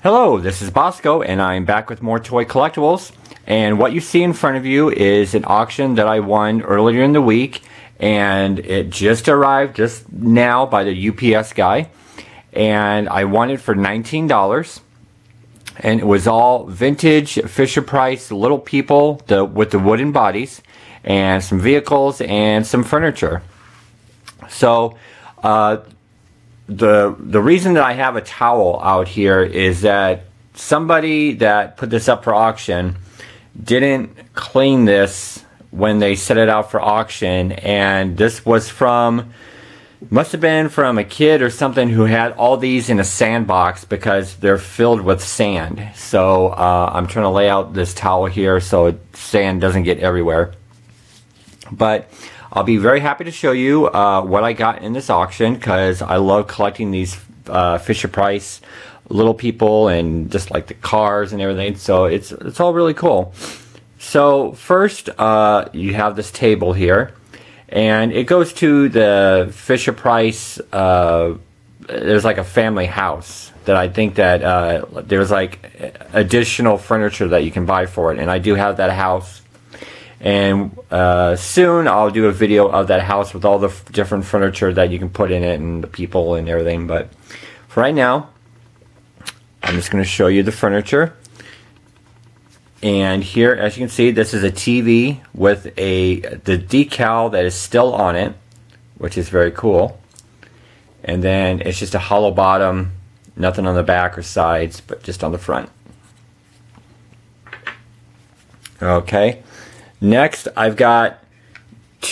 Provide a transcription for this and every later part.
Hello, this is Bosko, and I'm back with more toy collectibles. And what you see in front of you is an auction that I won earlier in the week, and it just arrived just now by the UPS guy, and I won it for $19. And it was all vintage Fisher-Price Little People with the wooden bodies, and some vehicles and some furniture. So the reason that I have a towel out here is that somebody that put this up for auction didn't clean this when they set it out for auction, and this was from, must have been from a kid or something who had all these in a sandbox because they're filled with sand. So I'm trying to lay out this towel here so sand doesn't get everywhere. But I'll be very happy to show you what I got in this auction, because I love collecting these Fisher-Price Little People and just like the cars and everything. So it's all really cool. So first you have this table here, and it goes to the Fisher-Price. There's like a family house that I think that there's like additional furniture that you can buy for it, and I do have that house. And soon I'll do a video of that house with all the different furniture that you can put in it and the people and everything. But for right now, I'm just going to show you the furniture. And here, as you can see, this is a TV with the decal that is still on it, which is very cool. And then it's just a hollow bottom, nothing on the back or sides, but just on the front. Okay. Next, I've got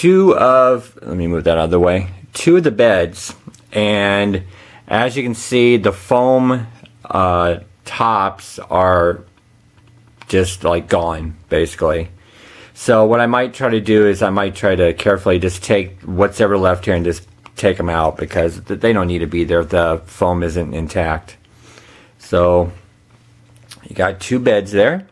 let me move that out of the way, two of the beds, and as you can see, the foam tops are just like gone, basically. So what I might try to do is I might try to carefully just take what's ever left here and just take them out, because they don't need to be there if the foam isn't intact. So you got two beds there.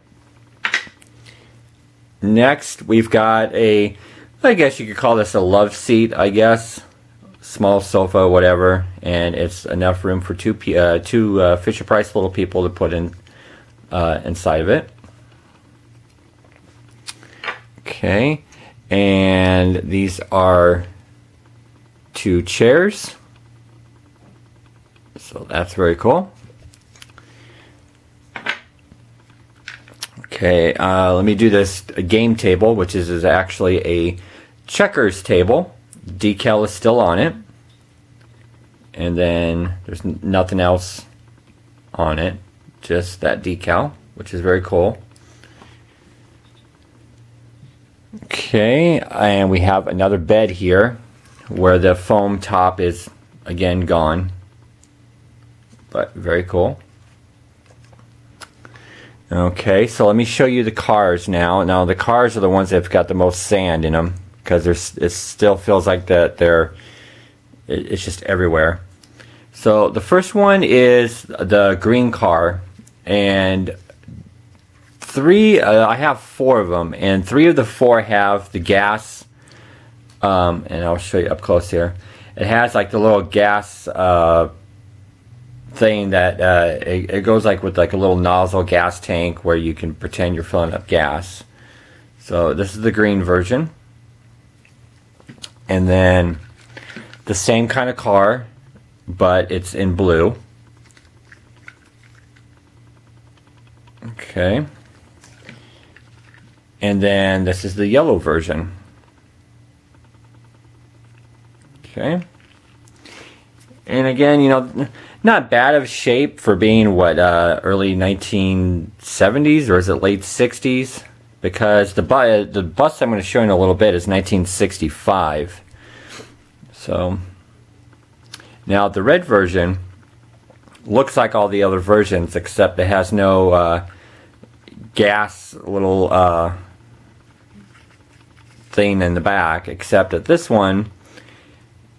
Next, we've got I guess you could call this a love seat, I guess. Small sofa, whatever. And it's enough room for two Fisher-Price Little People to put in inside of it. Okay. And these are two chairs. So that's very cool. Okay, let me do this game table, which is actually a checkers table. Decal is still on it. And then there's nothing else on it, just that decal, which is very cool. Okay, and we have another bed here where the foam top is again gone, but very cool. Okay, so let me show you the cars now. Now the cars are the ones that have got the most sand in them, because it still feels like it's just everywhere. So the first one is the green car, and I have four of them, and three of the four have the gas, and I'll show you up close here. It has like the little gas thing that it goes like with like a little nozzle gas tank where you can pretend you're filling up gas. So this is the green version. And then the same kind of car, but it's in blue. Okay. And then this is the yellow version. Okay. And again, you know, not bad of shape for being what, early 1970s, or is it late 60s? Because the bust I'm going to show you in a little bit is 1965. So now the red version looks like all the other versions, except it has no gas little thing in the back, except that this one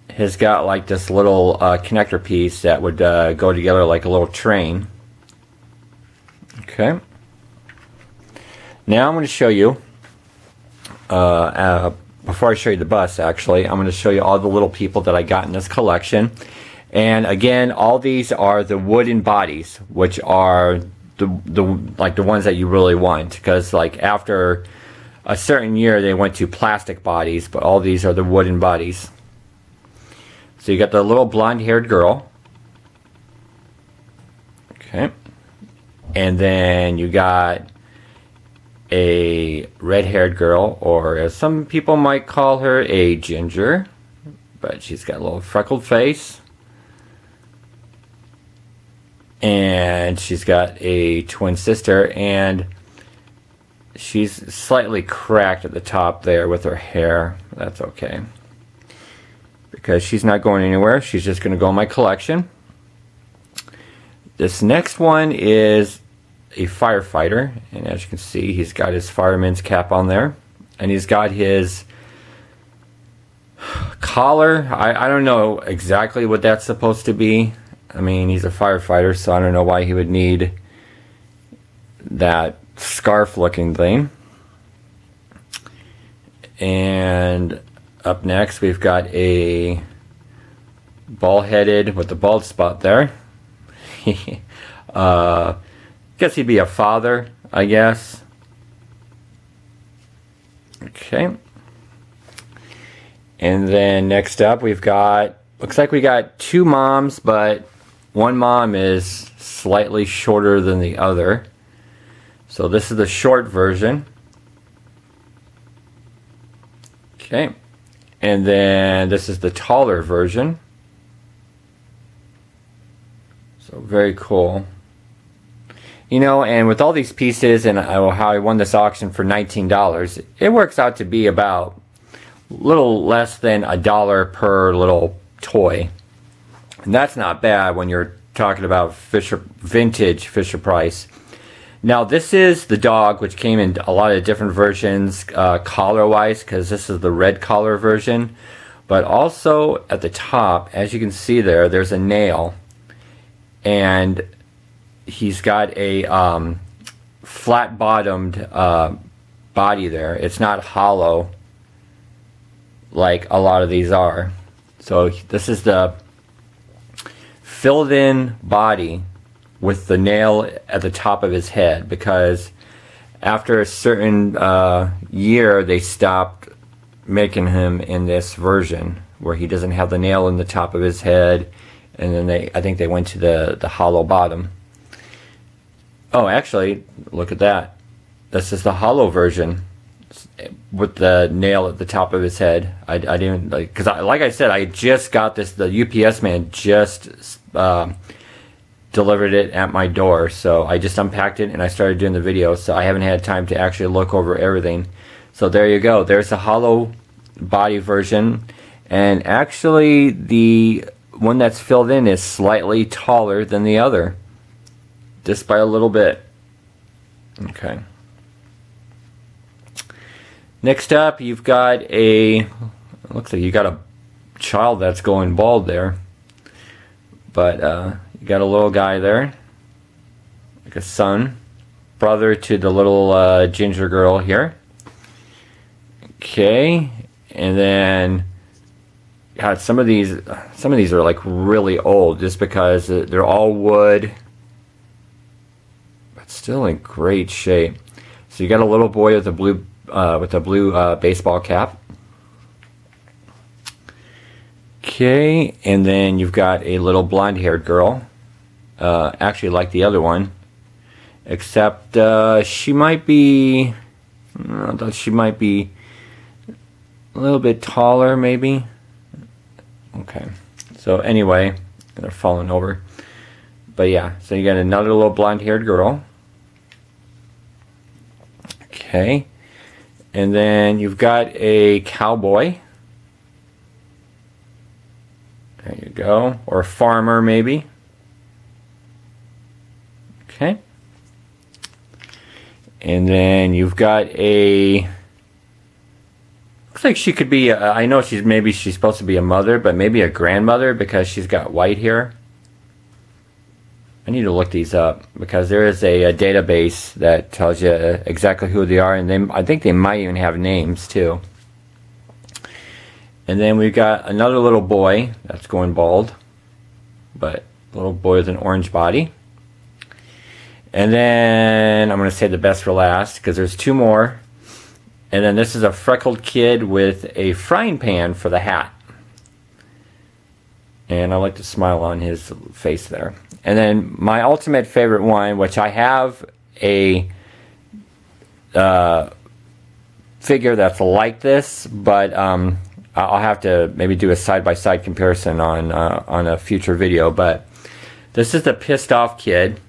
has got like this little connector piece that would go together like a little train. Okay. Now I'm going to show you, before I show you the bus actually, I'm going to show you all the little people that I got in this collection. And again, all these are the wooden bodies, which are the ones that you really want, because like after a certain year they went to plastic bodies, but all these are the wooden bodies. So you got the little blonde-haired girl. Okay. And then you got a red-haired girl, or as some people might call her, a ginger. But she's got a little freckled face. And she's got a twin sister, and she's slightly cracked at the top there with her hair. That's okay, because she's not going anywhere. She's just going to go in my collection. This next one is a firefighter, and as you can see, he's got his fireman's cap on there, and he's got his collar. I don't know exactly what that's supposed to be. I mean, he's a firefighter, so I don't know why he would need that scarf looking thing. And up next we've got a bald-headed with the bald spot there. Guess he'd be a father, I guess. Okay. And then next up we've got, looks like we got two moms, but one mom is slightly shorter than the other. So this is the short version. Okay. And then this is the taller version. So very cool. You know, and with all these pieces and how I won this auction for $19, it works out to be about a little less than $1 per little toy. And that's not bad when you're talking about vintage Fisher Price. Now this is the dog, which came in a lot of different versions collar wise, because this is the red collar version. But also at the top, as you can see there, there's a nail, and he's got a flat bottomed body there. It's not hollow like a lot of these are. So this is the filled in body with the nail at the top of his head, because after a certain year they stopped making him in this version where he doesn't have the nail in the top of his head, and then I think they went to the hollow bottom. Oh, actually, look at that. This is the hollow version with the nail at the top of his head. I didn't, because like I said, I just got this. The UPS man just delivered it at my door, so I just unpacked it and I started doing the video, so I haven't had time to actually look over everything. So there you go. There's the hollow body version, and actually the one that's filled in is slightly taller than the other, just by a little bit. Okay. Next up, you've got it looks like you got a child that's going bald there, but you got a little guy there, like a son, brother to the little ginger girl here. Okay, and then God, some of these are like really old, just because they're all wood, but still in great shape. So you got a little boy with a blue baseball cap. Okay, and then you've got a little blonde-haired girl, actually like the other one, except she might be, I thought she might be a little bit taller, maybe. Okay, so anyway, They're falling over. But yeah, so you got another little blonde-haired girl. Okay. And then you've got a cowboy. There you go. Or a farmer, maybe. Okay. And then you've got a... Looks like she could be... I know she's supposed to be a mother, but maybe a grandmother because she's got white hair. I need to look these up because there is a database that tells you exactly who they are, and I think they might even have names too. And then we've got another little boy that's going bald, but a little boy with an orange body. And then I'm going to say the best for last because there's two more. And then this is a freckled kid with a frying pan for the hat. And I like to smile on his face there. And then my ultimate favorite one, which I have a figure that's like this, but I'll have to maybe do a side-by-side comparison on a future video. But this is the pissed off kid,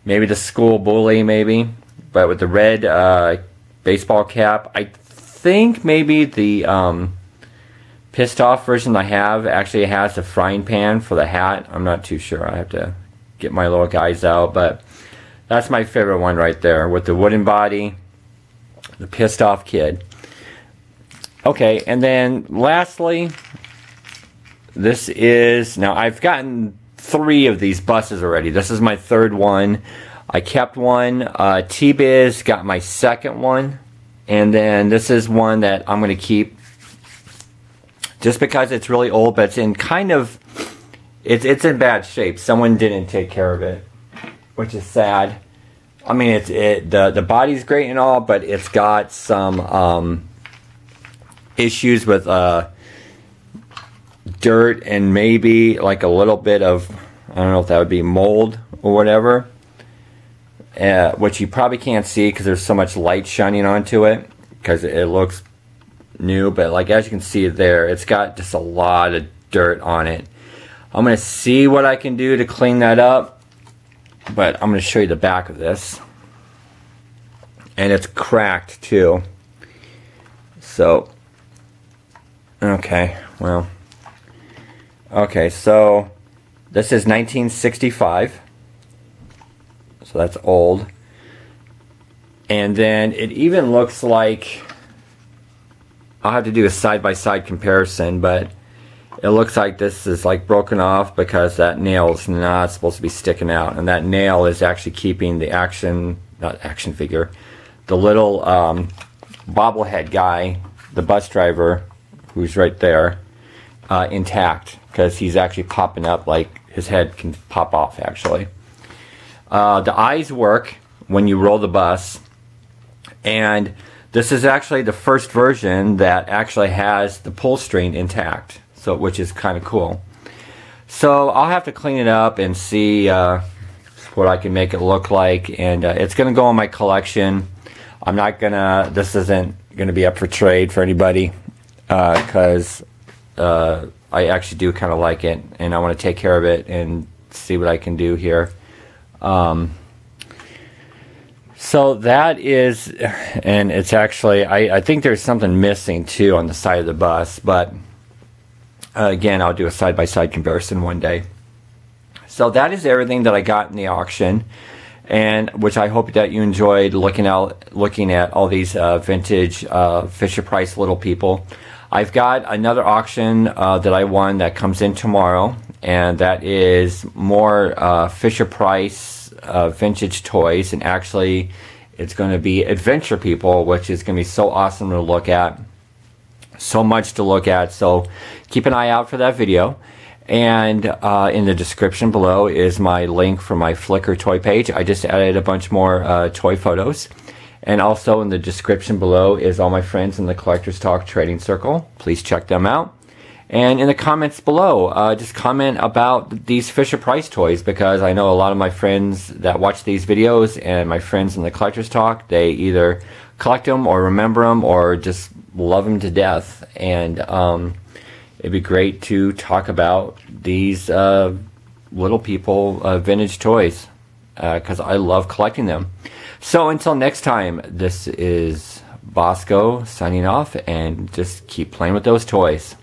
maybe the school bully, maybe, but with the red baseball cap. I think maybe the pissed off version I have actually has the frying pan for the hat. I'm not too sure. I have to get my little guys out, but that's my favorite one right there with the wooden body, the pissed off kid. Okay, and then lastly, this is, now I've gotten 3 of these buses already. This is my 3rd one. I kept one. T-Biz got my 2nd one, and then this is one that I'm going to keep just because it's really old, but it's in kind of, it's in bad shape. Someone didn't take care of it, which is sad. I mean, the body's great and all, but it's got some issues with dirt and maybe like a little bit of, I don't know if that would be mold or whatever, which you probably can't see because there's so much light shining onto it because it looks new, but like as you can see there, it's got just a lot of dirt on it. I'm going to see what I can do to clean that up, but I'm going to show you the back of this, and it's cracked too. So okay, well, okay, so this is 1965, so that's old, and then it even looks like, I'll have to do a side-by-side comparison, but it looks like this is like broken off because that nail is not supposed to be sticking out, and that nail is actually keeping the not action figure, the little bobblehead guy, the bus driver, who's right there, intact, because he's actually popping up, like his head can pop off actually. The eyes work when you roll the bus, and this is actually the first version that actually has the pull string intact, so which is kind of cool. So I'll have to clean it up and see what I can make it look like, and it's going to go in my collection. I'm not gonna, this isn't going to be up for trade for anybody because I actually do kind of like it, and I want to take care of it and see what I can do here. So that is, and it's actually, I think there's something missing too on the side of the bus, but again, I'll do a side-by-side comparison one day. So that is everything that I got in the auction, and which I hope that you enjoyed looking at all these vintage Fisher-Price little people. I've got another auction that I won that comes in tomorrow, and that is more Fisher-Price vintage toys, and actually it's going to be adventure people, which is going to be so awesome to look at, so much to look at. So keep an eye out for that video, and in the description below is my link for my Flickr toy page. I just added a bunch more toy photos, and also in the description below is all my friends in the Collectors Talk Trading Circle. Please check them out. And in the comments below, just comment about these Fisher-Price toys, because I know a lot of my friends that watch these videos and my friends in the Collectors Talk, they either collect them or remember them or just love them to death. And it'd be great to talk about these little people vintage toys, because I love collecting them. So until next time, this is Bosko signing off, and just keep playing with those toys.